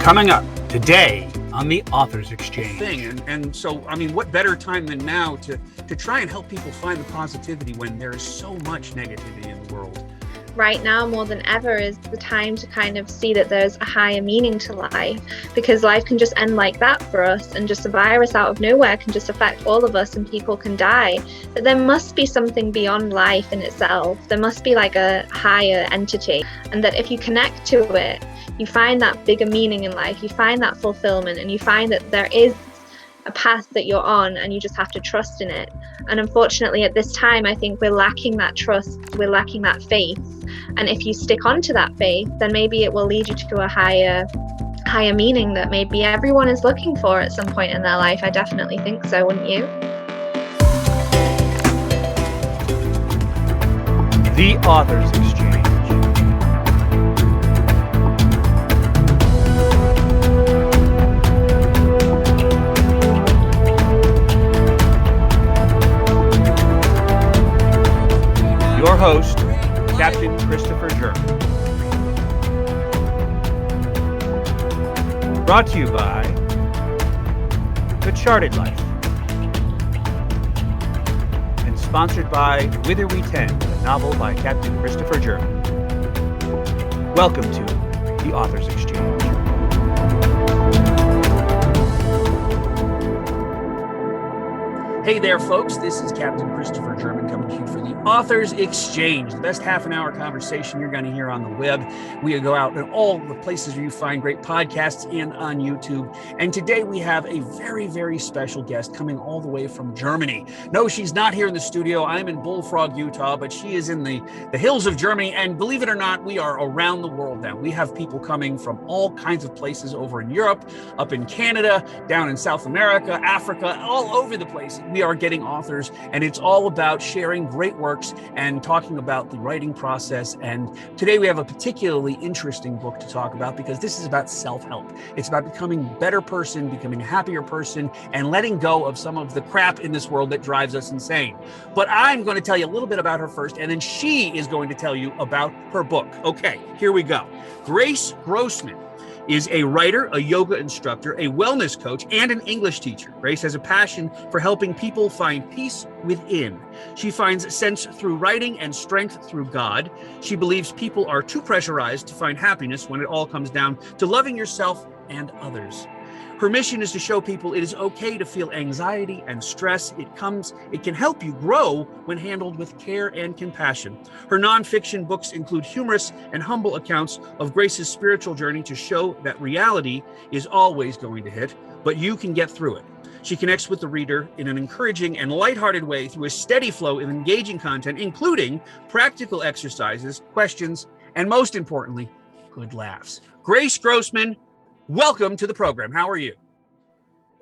Coming up today on the Authors Exchange. And so, I mean, what better time than now to try and help people find the positivity when there is so much negativity in the world? Right now, more than ever, is the time to kind of see that there's a higher meaning to life, because life can just end like that for us, and just a virus out of nowhere can just affect all of us and people can die. But there must be something beyond life in itself. There must be like a higher entity, and that if you connect to it, you find that bigger meaning in life, you find that fulfillment, and you find that there is a path that you're on and you just have to trust in it. And unfortunately at this time, I think we're lacking that trust, we're lacking that faith. And if you stick onto that faith, then maybe it will lead you to a higher meaning that maybe everyone is looking for at some point in their life. I definitely think so, wouldn't you? The Authors Exchange. Your host, Captain Christopher German. Brought to you by The Charted Life. And sponsored by Whither We Tend, a novel by Captain Christopher German. Welcome to the Authors Exchange. Hey there, folks. This is Captain Christopher German coming to you for the Authors Exchange, the best half-an-hour conversation you're going to hear on the web. We go out in all the places where you find great podcasts and on YouTube. And today we have a very, very special guest coming all the way from Germany. No, she's not here in the studio. I'm in Bullfrog, Utah, but she is in the hills of Germany. And believe it or not, we are around the world now. We have people coming from all kinds of places over in Europe, up in Canada, down in South America, Africa, all over the place. We are getting authors, and it's all about sharing great works and talking about the writing process. And today we have a particularly interesting book to talk about because this is about self-help. It's about becoming a better person, becoming a happier person, and letting go of some of the crap in this world that drives us insane. But I'm going to tell you a little bit about her first, and then she is going to tell you about her book. Okay, here we go. Grace Grossman is a writer, a yoga instructor, a wellness coach, and an English teacher. Grace has a passion for helping people find peace within. She finds sense through writing and strength through God. She believes people are too pressurized to find happiness when it all comes down to loving yourself and others. Her mission is to show people it is okay to feel anxiety and stress. It can help you grow when handled with care and compassion. Her nonfiction books include humorous and humble accounts of Grace's spiritual journey to show that reality is always going to hit, but you can get through it. She connects with the reader in an encouraging and lighthearted way through a steady flow of engaging content, including practical exercises, questions, and most importantly, good laughs. Grace Grossman, welcome to the program. How are you?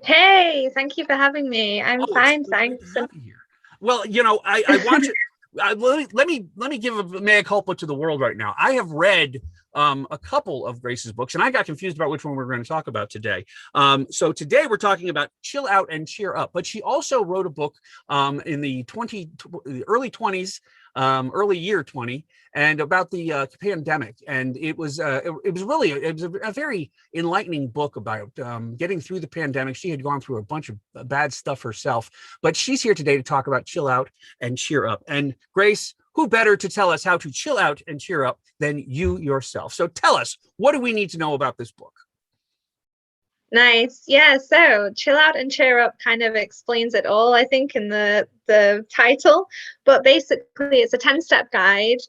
Hey, thank you for having me. I'm fine, thanks. Well, you know, I want you. Let me give a mea culpa to the world right now. I have read a couple of Grace's books, and I got confused about which one we're going to talk about today. So today we're talking about Chill Out and Cheer Up. But she also wrote a book in the early 20s. Early year 20, and about the pandemic, and it was a very enlightening book about getting through the pandemic. She had gone through a bunch of bad stuff herself, but she's here today to talk about Chill Out and Cheer Up. And Grace, who better to tell us how to chill out and cheer up than you yourself? So tell us, what do we need to know about this book? Nice. Yeah, so Chill Out and Cheer Up kind of explains it all, I think, in the title. But basically, it's a 10-step guide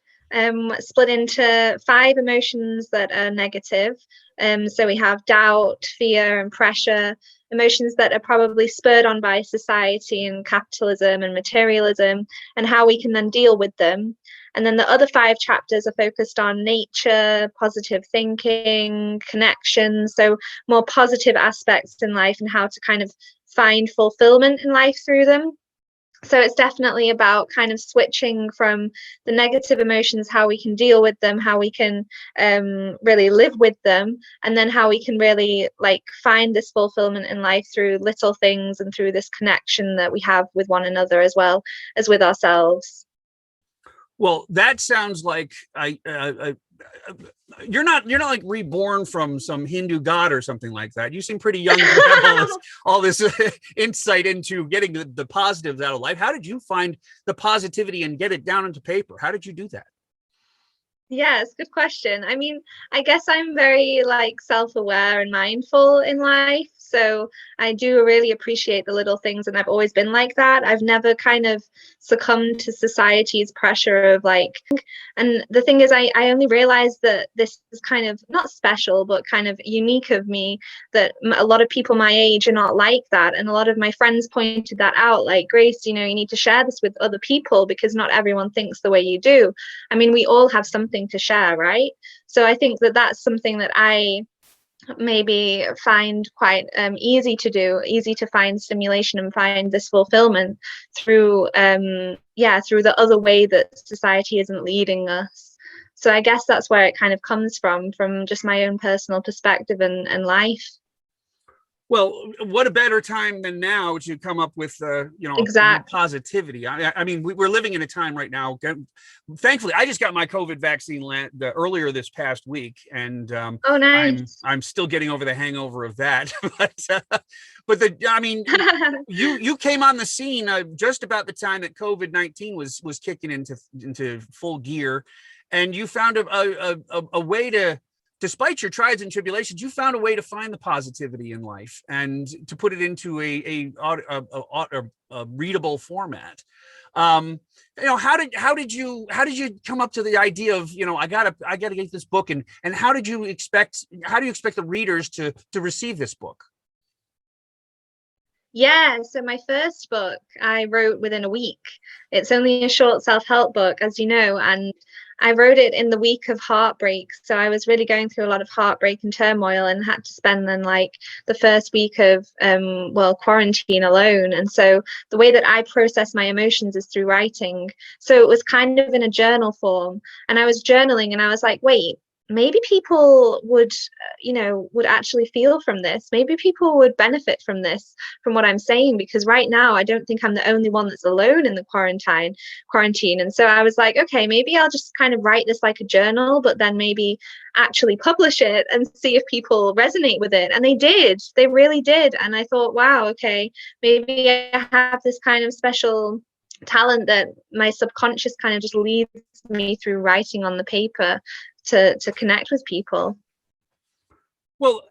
split into 5 emotions that are negative. So we have doubt, fear, and pressure, emotions that are probably spurred on by society and capitalism and materialism, and how we can then deal with them. And then the other 5 chapters are focused on nature, positive thinking, connections, so more positive aspects in life and how to kind of find fulfillment in life through them. So it's definitely about kind of switching from the negative emotions, how we can deal with them, how we can really live with them, and then how we can really like find this fulfillment in life through little things and through this connection that we have with one another as well as with ourselves. Well, that sounds like you're not like reborn from some Hindu god or something like that. You seem pretty young to have all this insight into getting the positives out of life. How did you find the positivity and get it down into paper? How did you do that? Yes, good question. I mean, I guess I'm very like self-aware and mindful in life. So I do really appreciate the little things, and I've always been like that. I've never kind of succumbed to society's pressure of like, and the thing is, I only realized that this is kind of not special, but kind of unique of me, that a lot of people my age are not like that. And a lot of my friends pointed that out, like, Grace, you need to share this with other people because not everyone thinks the way you do. I mean, we all have something to share, right? So I think that that's something that I maybe find quite easy to do, easy to find stimulation and find this fulfillment through through the other way that society isn't leading us. So I guess that's where it kind of comes from just my own personal perspective and life. Well, what a better time than now to come up with, Exactly. positivity. I mean, we're living in a time right now. Thankfully, I just got my COVID vaccine earlier this past week, and Oh, nice. I'm still getting over the hangover of that. You came on the scene just about the time that COVID-19 was kicking into full gear, and you found a way to, despite your trials and tribulations, you found a way to find the positivity in life and to put it into a readable format. How did you come up to the idea of, I gotta get this book, and how do you expect the readers to receive this book? Yeah, so my first book I wrote within a week. It's only a short self-help book, as you know, and I wrote it in the week of heartbreak. So I was really going through a lot of heartbreak and turmoil and had to spend then like the first week of quarantine alone. And so the way that I process my emotions is through writing. So it was kind of in a journal form, and I was journaling and I was like, wait, maybe people would would actually feel from this. Maybe people would benefit from this, from what I'm saying, because right now I don't think I'm the only one that's alone in the quarantine. And so I was like, okay, maybe I'll just kind of write this like a journal, but then maybe actually publish it and see if people resonate with it. And they really did. And I thought, wow, okay, maybe I have this kind of special talent that my subconscious kind of just leads me through writing on the paper to connect with people. Well,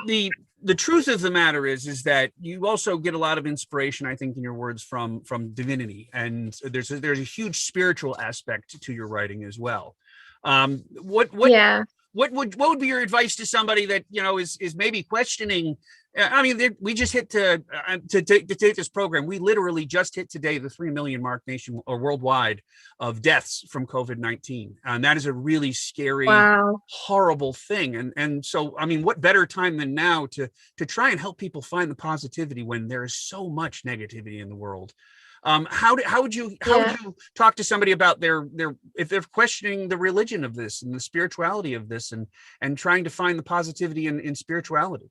the truth of the matter is that you also get a lot of inspiration, I think, in your words from divinity, and there's a huge spiritual aspect to your writing as well. What would be your advice to somebody that is maybe questioning? I mean, we just hit to take this program. We literally just hit today the 3 million mark nation or worldwide of deaths from COVID-19, and that is a really scary, wow, horrible thing. And so, I mean, what better time than now to try and help people find the positivity when there is so much negativity in the world? How would you talk to somebody about their if they're questioning the religion of this and the spirituality of this, and trying to find the positivity in spirituality?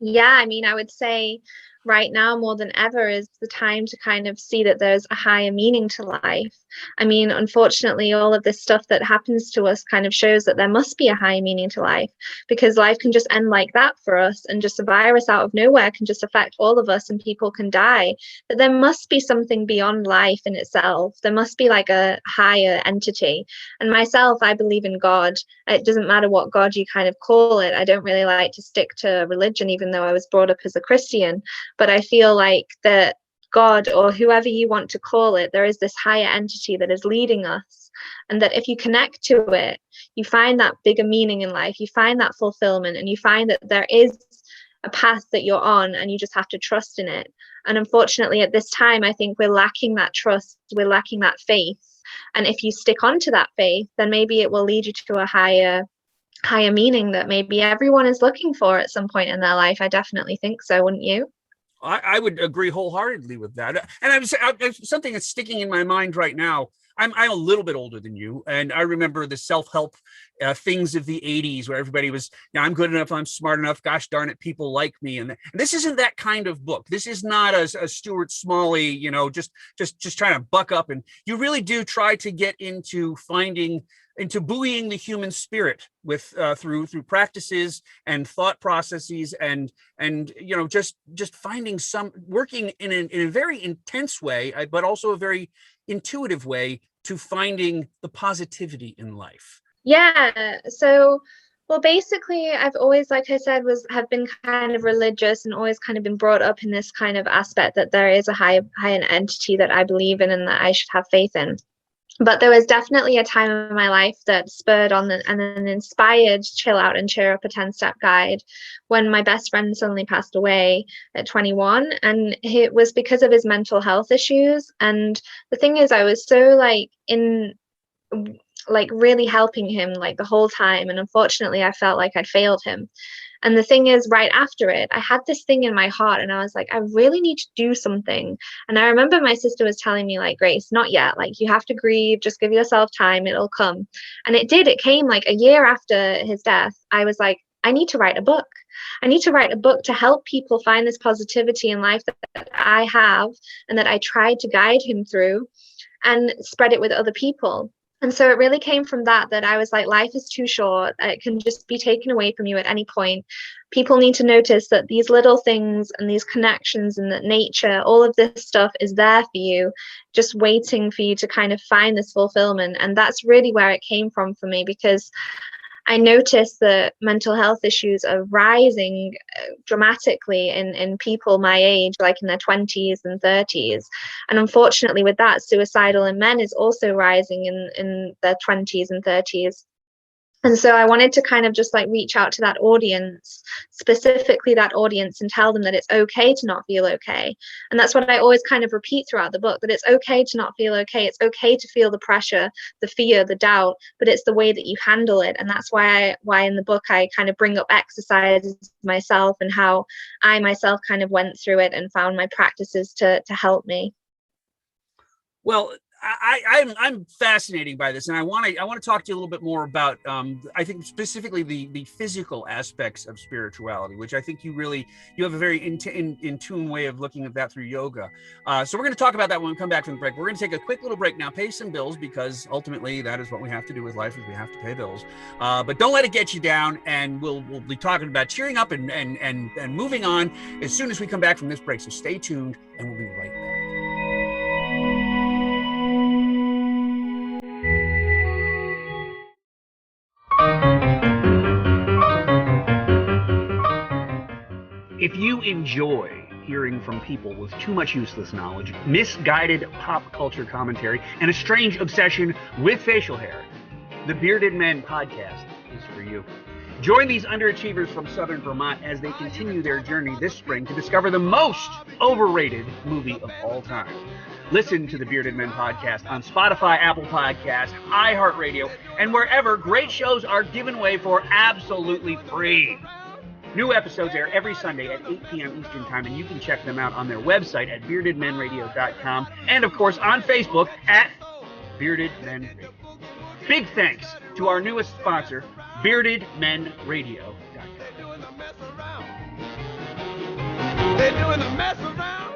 Yeah, I mean, I would say right now more than ever is the time to kind of see that there's a higher meaning to life. I mean, unfortunately, all of this stuff that happens to us kind of shows that there must be a higher meaning to life, because life can just end like that for us, and just a virus out of nowhere can just affect all of us and people can die. But there must be something beyond life in itself. There must be like a higher entity. And myself, I believe in God. It doesn't matter what God you kind of call it. I don't really like to stick to religion, even though I was brought up as a Christian. But I feel like that God, or whoever you want to call it, there is this higher entity that is leading us. And that if you connect to it, you find that bigger meaning in life, you find that fulfillment, and you find that there is a path that you're on, and you just have to trust in it. And unfortunately, at this time, I think we're lacking that trust, we're lacking that faith. And if you stick onto that faith, then maybe it will lead you to a higher meaning that maybe everyone is looking for at some point in their life. I definitely think so, wouldn't you? I would agree wholeheartedly with that. And something that's sticking in my mind right now. I'm a little bit older than you, and I remember the self-help things of the 80s where everybody was, I'm good enough, I'm smart enough, gosh darn it, people like me. And this isn't that kind of book. This is not a Stuart Smalley, just trying to buck up. And you really do try to get into buoying the human spirit with through practices and thought processes and just finding working in a very intense way, but also a very intuitive way to finding the positivity in life. Yeah. So, well, basically, I've always, like I said, have been kind of religious and always kind of been brought up in this kind of aspect that there is a higher entity that I believe in and that I should have faith in. But there was definitely a time in my life that spurred on and then inspired Chill Out and Cheer Up, a 10-step guide, when my best friend suddenly passed away at 21. And it was because of his mental health issues. And the thing is, I was so really helping him like the whole time. And unfortunately, I felt like I'd failed him. And the thing is, right after it, I had this thing in my heart and I was like, I really need to do something. And I remember my sister was telling me, like, Grace, not yet. Like, you have to grieve. Just give yourself time. It'll come. And it did. It came like a year after his death. I was like, I need to write a book. I need to write a book to help people find this positivity in life that I have and that I tried to guide him through and spread it with other people. And so it really came from that I was like, life is too short. It can just be taken away from you at any point. People need to notice that these little things and these connections and that nature, all of this stuff is there for you, just waiting for you to kind of find this fulfillment. And that's really where it came from for me, because I noticed that mental health issues are rising dramatically in people my age, like in their 20s and 30s. And unfortunately with that, suicidal in men is also rising in their 20s and 30s. And so I wanted to kind of just like reach out to that audience, specifically that audience, and tell them that it's okay to not feel okay. And that's what I always kind of repeat throughout the book, that it's okay to not feel okay. It's okay to feel the pressure, the fear, the doubt, but it's the way that you handle it. And that's why in the book I kind of bring up exercises myself and how I myself kind of went through it and found my practices to help me. Well, I'm fascinated by this, and I want to talk to you a little bit more about I think specifically the physical aspects of spirituality, which I think you have a very in tune way of looking at that through yoga. So we're going to talk about that when we come back from the break. We're going to take a quick little break now, pay some bills, because ultimately that is what we have to do with life, is we have to pay bills. But don't let it get you down, and we'll be talking about cheering up and moving on as soon as we come back from this break. So stay tuned, and we'll be right back. If you enjoy hearing from people with too much useless knowledge, misguided pop culture commentary, and a strange obsession with facial hair, the Bearded Men podcast is for you. Join these underachievers from Southern Vermont as they continue their journey this spring to discover the most overrated movie of all time. Listen to the Bearded Men podcast on Spotify, Apple Podcasts, iHeartRadio, and wherever great shows are given away for absolutely free. New episodes air every Sunday at 8 p.m. Eastern Time, and you can check them out on their website at beardedmenradio.com and, of course, on Facebook at Bearded Men Radio. Big thanks to our newest sponsor, beardedmenradio.com. They're doing the mess around.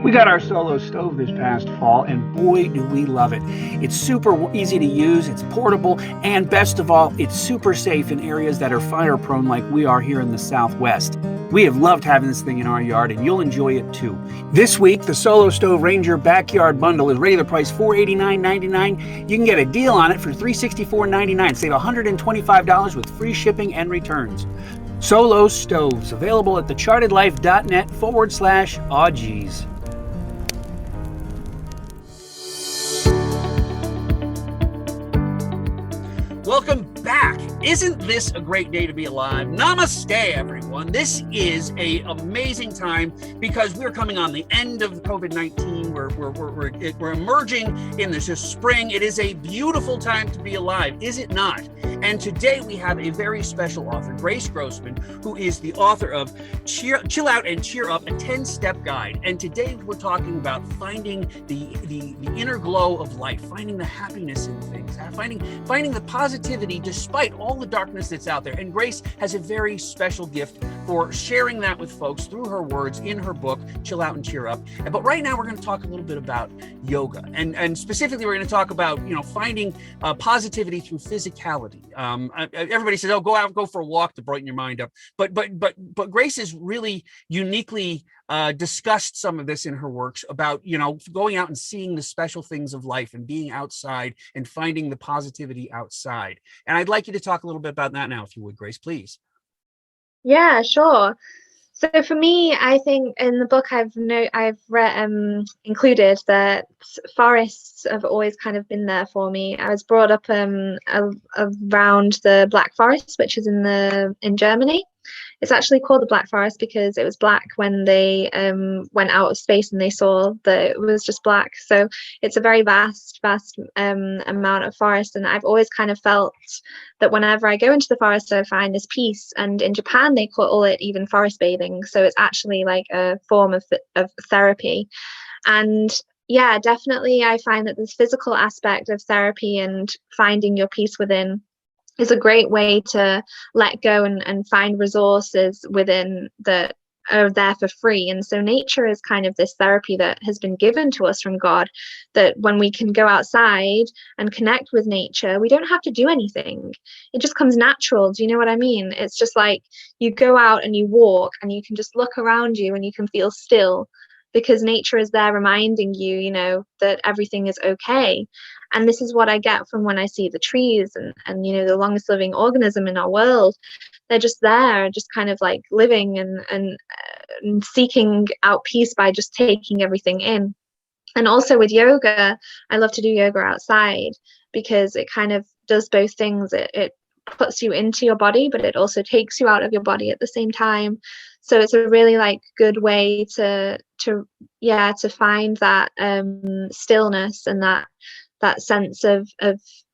We got our Solo stove this past fall, and boy, do we love it. It's super easy to use, it's portable, and best of all, it's super safe in areas that are fire prone like we are here in the Southwest. We have loved having this thing in our yard, and you'll enjoy it too. This week, the Solo Stove Ranger Backyard Bundle is regular price $489.99. You can get a deal on it for $364.99. Save $125 with free shipping and returns. Solo Stoves, available at thechartedlife.net/awgeez. Welcome back. Isn't this a great day to be alive? Namaste, everyone. This is an amazing time because we're coming on the end of COVID-19. We're emerging in this spring. It is a beautiful time to be alive, is it not? And today we have a very special author, Grace Grossman, who is the author of Chill Out and Cheer Up, a 10-step guide. And today we're talking about finding the inner glow of life, finding the happiness in things, finding the positivity despite all the darkness that's out there. And Grace has a very special gift for sharing that with folks through her words in her book, Chill Out and Cheer Up. But right now we're going to talk a little bit about yoga. And specifically, we're going to talk about, finding positivity through physicality. Everybody says, "Oh, go for a walk to brighten your mind up." But Grace has really uniquely discussed some of this in her works about, going out and seeing the special things of life and being outside and finding the positivity outside. And I'd like you to talk a little bit about that now, if you would, Grace, please. Yeah, sure. So for me, I think in the book I've included that forests have always kind of been there for me. I was brought up around the Black Forest, which is in Germany. It's actually called the Black Forest because it was black when they went out of space and they saw that it was just black. So it's a very vast amount of forest. And I've always kind of felt that whenever I go into the forest, I find this peace. And in Japan, they call it even forest bathing. So it's actually like a form of therapy. And yeah, definitely, I find that this physical aspect of therapy and finding your peace within is a great way to let go and find resources within that are there for free. And so nature is kind of this therapy that has been given to us from God, that when we can go outside and connect with nature, we don't have to do anything. It just comes natural. Do you know what I mean? It's just like you go out and you walk and you can just look around you and you can feel still, because nature is there reminding you, that everything is okay. And this is what I get from when I see the trees and the longest living organism in our world. They're just there, just kind of like living and seeking out peace by just taking everything in. And also with yoga, I love to do yoga outside because it kind of does both things. It puts you into your body, but it also takes you out of your body at the same time. So it's a really good way to find that stillness and that sense of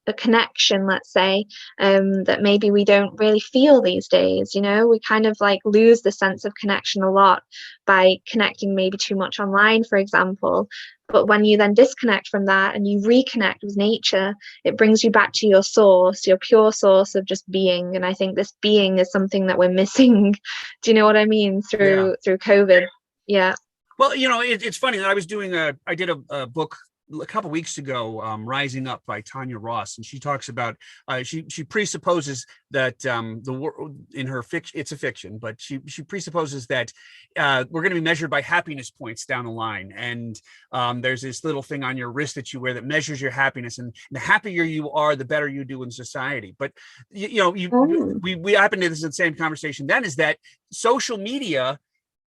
a connection, let's say, that maybe we don't really feel these days. We kind of lose the sense of connection a lot by connecting maybe too much online, for example. But when you then disconnect from that and you reconnect with nature, it brings you back to your source, your pure source of just being. And I think this being is something that we're missing. Do you know what I mean? Through COVID. Yeah. Well, it's funny that I did a book a couple weeks ago, Rising Up by Tanya Ross, and she talks about she presupposes that the world in her fiction, it's a fiction, but she presupposes that we're going to be measured by happiness points down the line, and there's this little thing on your wrist that you wear that measures your happiness, and the happier you are, the better you do in society. But we happened to this in the same conversation then, is that social media,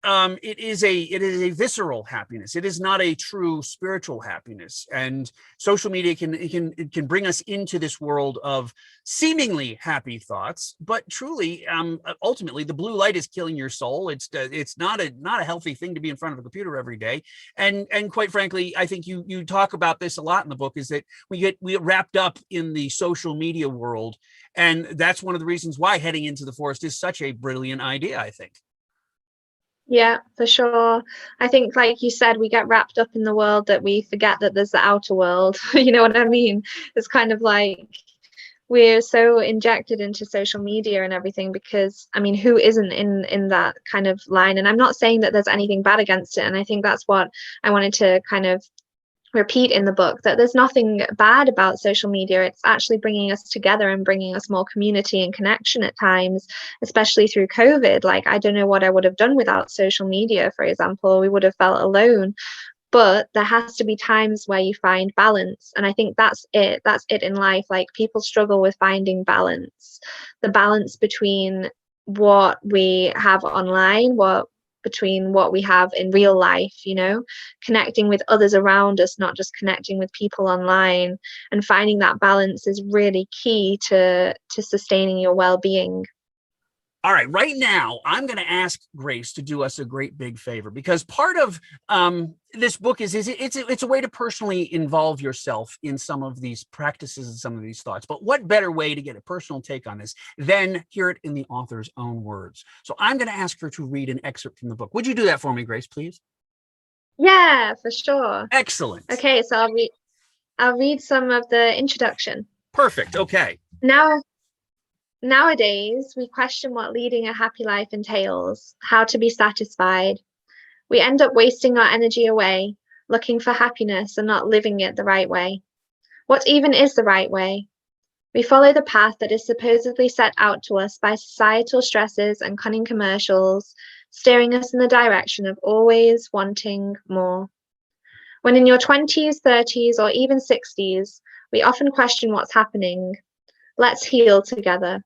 it is a visceral happiness. It is not a true spiritual happiness. And social media can bring us into this world of seemingly happy thoughts, but truly, ultimately, the blue light is killing your soul. It's not a healthy thing to be in front of a computer every day. And quite frankly, I think you talk about this a lot in the book, is that we get wrapped up in the social media world, and that's one of the reasons why heading into the forest is such a brilliant idea, I think. Yeah, for sure. I think, like you said, we get wrapped up in the world that we forget that there's the outer world. You know what I mean? It's kind of like we're so injected into social media and everything, because who isn't in that kind of line? And I'm not saying that there's anything bad against it. And I think that's what I wanted to kind of repeat in the book, that there's nothing bad about social media. It's actually bringing us together and bringing us more community and connection at times, especially through COVID. I don't know what I would have done without social media, for example. We would have felt alone. But there has to be times where you find balance. And I think that's it in life. People struggle with finding balance, the balance between what we have online, between what we have in real life, connecting with others around us, not just connecting with people online. And finding that balance is really key to sustaining your well-being. All right, right now, I'm going to ask Grace to do us a great big favor, because part of this book is it's a way to personally involve yourself in some of these practices and some of these thoughts. But what better way to get a personal take on this than hear it in the author's own words? So I'm going to ask her to read an excerpt from the book. Would you do that for me, Grace, please? Yeah, for sure. Excellent. Okay, so I'll read some of the introduction. Perfect. Okay. Nowadays, we question what leading a happy life entails, how to be satisfied. We end up wasting our energy away, looking for happiness and not living it the right way. What even is the right way? We follow the path that is supposedly set out to us by societal stresses and cunning commercials, steering us in the direction of always wanting more. When in your 20s, 30s, or even 60s, we often question what's happening. Let's heal together.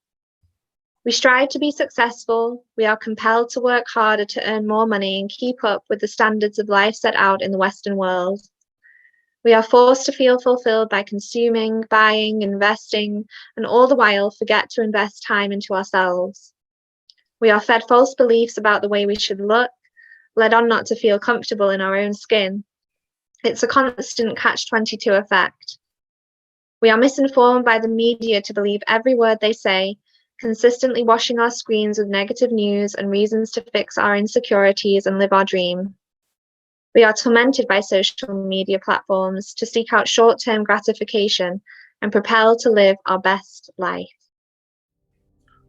We strive to be successful. We are compelled to work harder to earn more money and keep up with the standards of life set out in the Western world. We are forced to feel fulfilled by consuming, buying, investing, and all the while forget to invest time into ourselves. We are fed false beliefs about the way we should look, led on not to feel comfortable in our own skin. It's a constant catch-22 effect. We are misinformed by the media to believe every word they say, consistently washing our screens with negative news and reasons to fix our insecurities and live our dream. We are tormented by social media platforms to seek out short-term gratification and propelled to live our best life.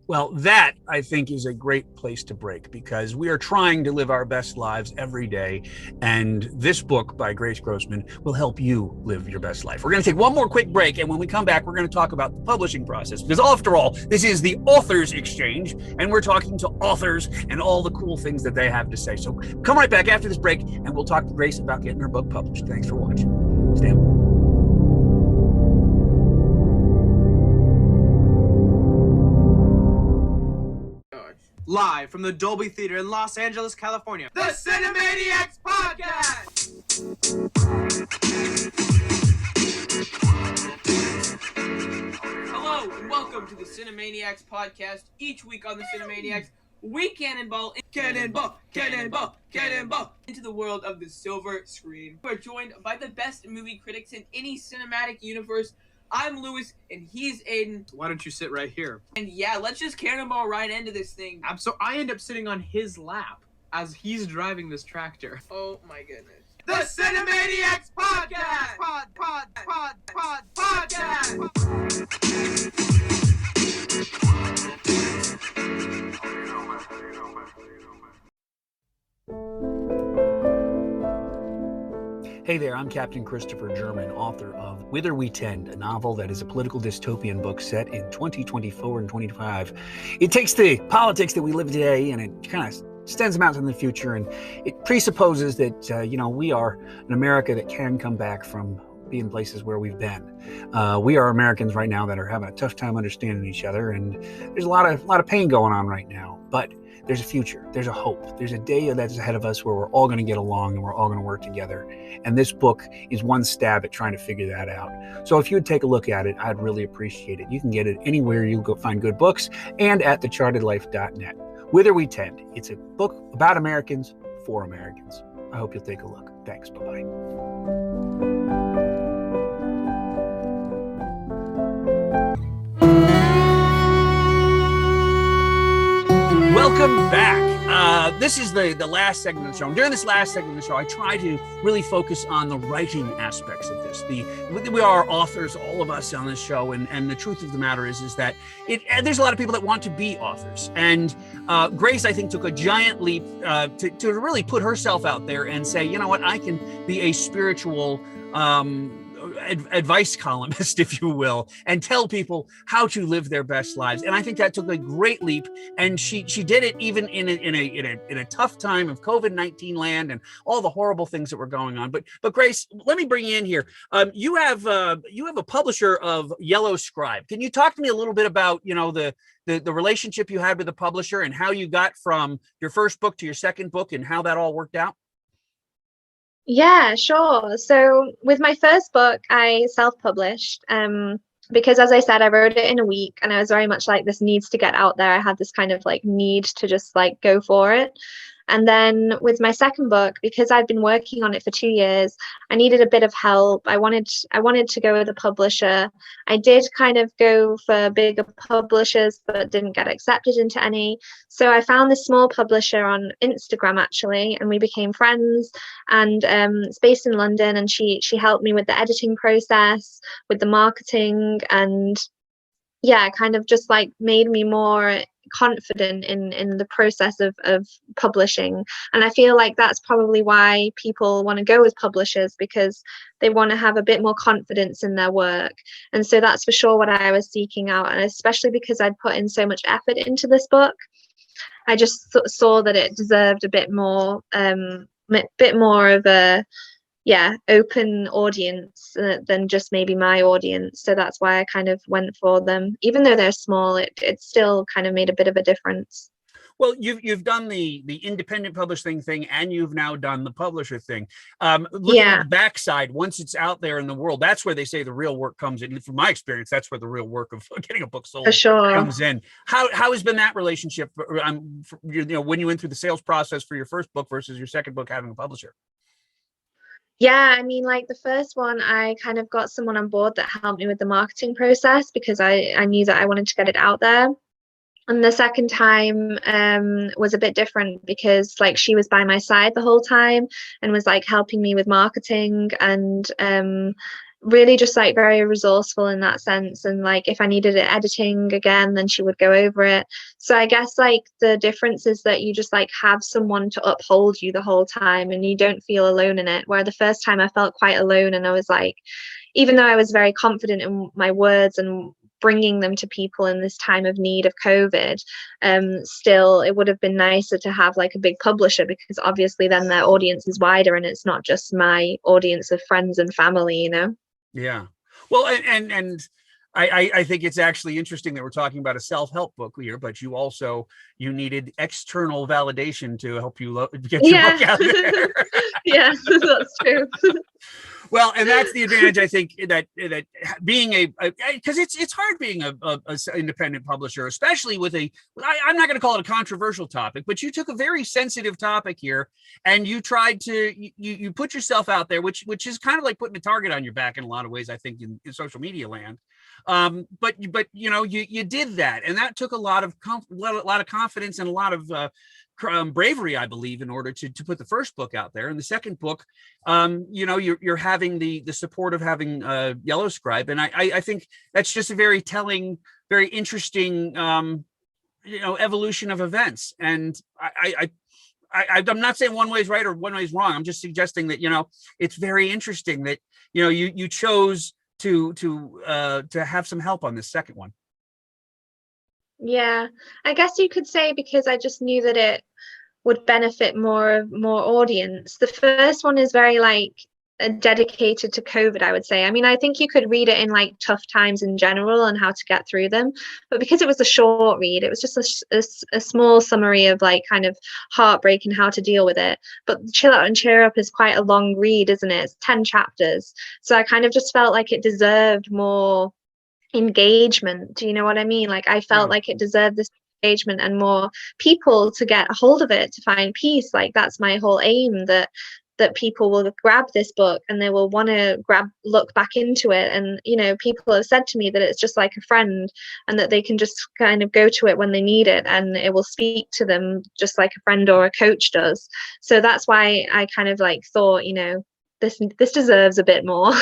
Well, that, I think, is a great place to break, because we are trying to live our best lives every day. And this book by Grace Grossman will help you live your best life. We're going to take one more quick break. And when we come back, we're going to talk about the publishing process, because after all, this is the Authors Exchange, and we're talking to authors and all the cool things that they have to say. So come right back after this break, and we'll talk to Grace about getting her book published. Thanks for watching. Stay on. Live from the Dolby Theater in Los Angeles, California. The Cinemaniacs Podcast! Hello, and welcome to the Cinemaniacs Podcast. Each week on the Cinemaniacs, we cannonball into the world of the silver screen. We're joined by the best movie critics in any cinematic universe. I'm Lewis, and he's Aiden. Why don't you sit right here? And yeah, let's just cannonball right into this thing. So I end up sitting on his lap as he's driving this tractor. Oh my goodness. The Cinemaniacs Podcast! Hey there, I'm Captain Christopher German, author of Whither We Tend, a novel that is a political dystopian book set in 2024 and 25. It takes the politics that we live today and it kind of extends them out in the future, and it presupposes that, we are an America that can come back from being places where we've been. We are Americans right now that are having a tough time understanding each other, and there's a lot of pain going on right now, but there's a future, there's a hope, there's a day that's ahead of us where we're all going to get along and we're all going to work together. And this book is one stab at trying to figure that out. So if you would take a look at it, I'd really appreciate it. You can get it anywhere you go find good books and at thechartedlife.net. Whither We Tend. It's a book about Americans for Americans. I hope you'll take a look. Thanks. Bye-bye. Welcome back. This is the last segment of the show. And during this last segment of the show, I try to really focus on the writing aspects of this. We are authors, all of us on this show, and the truth of the matter is that there's a lot of people that want to be authors. And Grace, I think, took a giant leap to really put herself out there and say, you know what, I can be a spiritual advice columnist, if you will, and tell people how to live their best lives. And I think that took a great leap, and she did it even in a tough time of COVID-19 land and all the horrible things that were going on. But Grace, let me bring you in here. You have a publisher of Yellow Scribe. Can you talk to me a little bit about the relationship you had with the publisher and how you got from your first book to your second book and how that all worked out? Yeah, sure. So with my first book, I self-published. because as I said, I wrote it in a week and I was very much like, this needs to get out there. I had this kind of like need to just like go for it. And then with my second book, because I'd been working on it for 2 years, I needed a bit of help. I wanted to go with a publisher. I did kind of go for bigger publishers, but didn't get accepted into any. So I found this small publisher on Instagram actually, and we became friends. And it's based in London, and she helped me with the editing process, with the marketing, and yeah, kind of just like made me more confident in the process of publishing. And I feel like that's probably why people want to go with publishers, because they want to have a bit more confidence in their work. And so that's for sure what I was seeking out, and especially because I'd put in so much effort into this book, I just saw that it deserved a bit more of a open audience than just maybe my audience. So that's why I kind of went for them. Even though they're small, it still kind of made a bit of a difference. Well, you've done the independent publishing thing, and you've now done the publisher thing. Looking at the backside, once it's out there in the world, that's where they say the real work comes in. From my experience, that's where the real work of getting a book sold for sure comes in. How has been that relationship? When you went through the sales process for your first book versus your second book having a publisher. Yeah, I mean, like the first one, I kind of got someone on board that helped me with the marketing process, because I knew that I wanted to get it out there. And the second time was a bit different, because like she was by my side the whole time and was like helping me with marketing, and really just like very resourceful in that sense. And like if I needed it editing again, then she would go over it. So I guess like the difference is that you just like have someone to uphold you the whole time, and you don't feel alone in it. Where the first time I felt quite alone, and I was like, even though I was very confident in my words and bringing them to people in this time of need of COVID, still it would have been nicer to have like a big publisher, because obviously then their audience is wider and it's not just my audience of friends and family, you know? Yeah. Well, and I think it's actually interesting that we're talking about a self-help book here, but you needed external validation to help you get your book out there. Yeah, that's true. Well, and that's the advantage, I think, that being because it's hard being a independent publisher, especially with I'm not going to call it a controversial topic, but you took a very sensitive topic here and you tried to you put yourself out there, which is kind of like putting a target on your back in a lot of ways, I think, in social media land. But you did that, and that took a lot of confidence and a lot of bravery, I believe, in order to put the first book out there. And the second book, you're having the support of having Yellow Scribe, and I think that's just a very telling, very interesting evolution of events. And I'm not saying one way is right or one way is wrong. I'm just suggesting that it's very interesting that you chose to have some help on this second one. Yeah, I guess you could say, because I just knew that it would benefit more audience. The first one is very like dedicated to COVID, I would say. I mean, I think you could read it in like tough times in general and how to get through them, but because it was a short read, it was just a small summary of like kind of heartbreak and how to deal with it. But Chill Out and Cheer Up is quite a long read, isn't it? It's 10 chapters. So I kind of just felt like it deserved more engagement. Do you know what I mean? Like I felt like it deserved this engagement and more people to get a hold of it, to find peace. Like that's my whole aim, that people will grab this book and they will want to look back into it. And people have said to me that it's just like a friend, and that they can just kind of go to it when they need it, and it will speak to them just like a friend or a coach does. So that's why I kind of like thought, this deserves a bit more.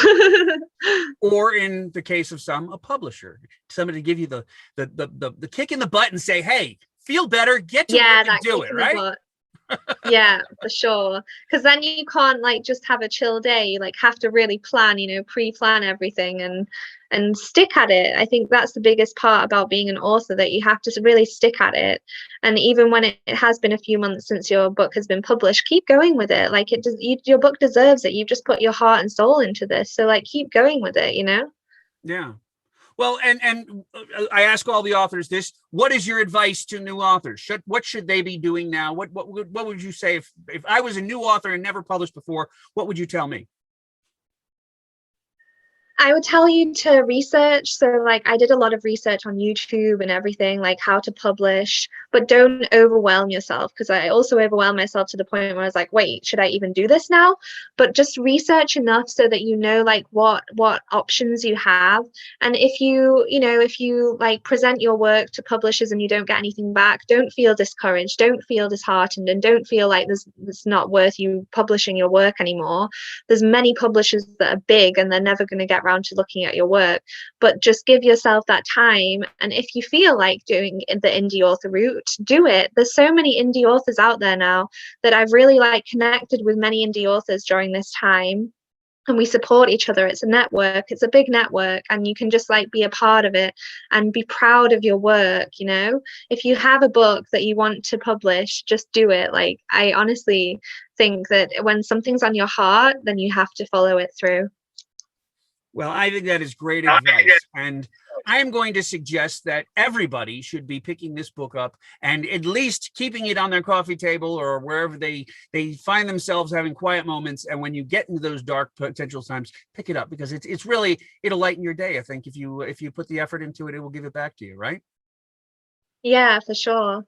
Or in the case of a publisher, somebody to give you the kick in the butt and say, hey, feel better, get to work and do it, right? Yeah, for sure. Because then you can't like just have a chill day. You like have to really plan, pre-plan everything and stick at it. I think that's the biggest part about being an author, that you have to really stick at it. And even when it has been a few months since your book has been published, keep going with it. Like your book deserves it. You've just put your heart and soul into this, so like keep going with it. Yeah. Well, and I ask all the authors this: what is your advice to new authors? What should they be doing now? What would you say if I was a new author and never published before? What would you tell me? I would tell you to research. So like I did a lot of research on YouTube and everything, like how to publish, but don't overwhelm yourself, because I also overwhelmed myself to the point where I was like, wait, should I even do this now? But just research enough so that you know like what options you have. And if if you like present your work to publishers and you don't get anything back, don't feel discouraged, don't feel disheartened, and don't feel like it's not worth you publishing your work anymore. There's many publishers that are big and they're never going to get around to looking at your work, but just give yourself that time. And if you feel like doing the indie author route, do it. There's so many indie authors out there now that I've really like connected with many indie authors during this time, and we support each other. It's a network, it's a big network, and you can just like be a part of it and be proud of your work. If you have a book that you want to publish, just do it. Like I honestly think that when something's on your heart, then you have to follow it through. Well, I think that is great advice. And I am going to suggest that everybody should be picking this book up and at least keeping it on their coffee table or wherever they find themselves having quiet moments. And when you get into those dark potential times, pick it up, because it's really, it'll lighten your day. I think if you put the effort into it, it will give it back to you, right? Yeah, for sure.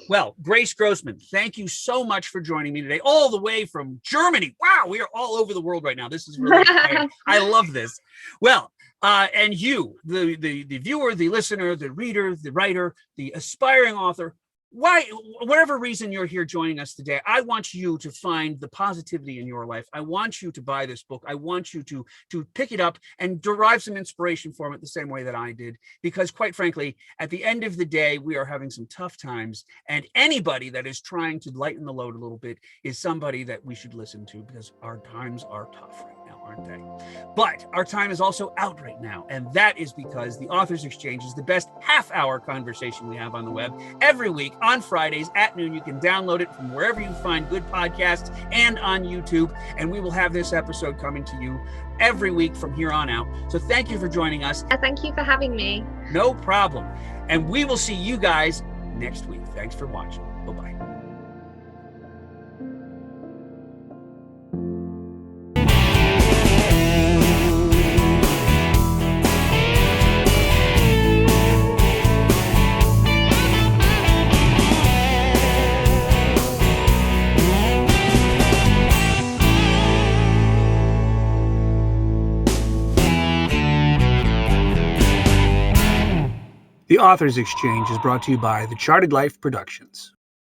Well, Grace Grossman, thank you so much for joining me today, all the way from Germany. Wow, we are all over the world right now. This is really exciting. I love this. Well, and you, the viewer, the listener, the reader, the writer, the aspiring author, whatever reason you're here joining us today, I want you to find the positivity in your life. I want you to buy this book. I want you to pick it up and derive some inspiration from it the same way that I did, because quite frankly, at the end of the day, we are having some tough times, and anybody that is trying to lighten the load a little bit is somebody that we should listen to, because our times are tough right now, aren't they? But our time is also out right now, and that is because the Authors Exchange is the best half-hour conversation we have on the web every week on Fridays at noon. You can download it from wherever you find good podcasts and on YouTube, and we will have this episode coming to you every week from here on out. So thank you for joining us. Thank you for having me. No problem. And we will see you guys next week. Thanks for watching. Bye-bye. The Authors Exchange is brought to you by the Charted Life Productions.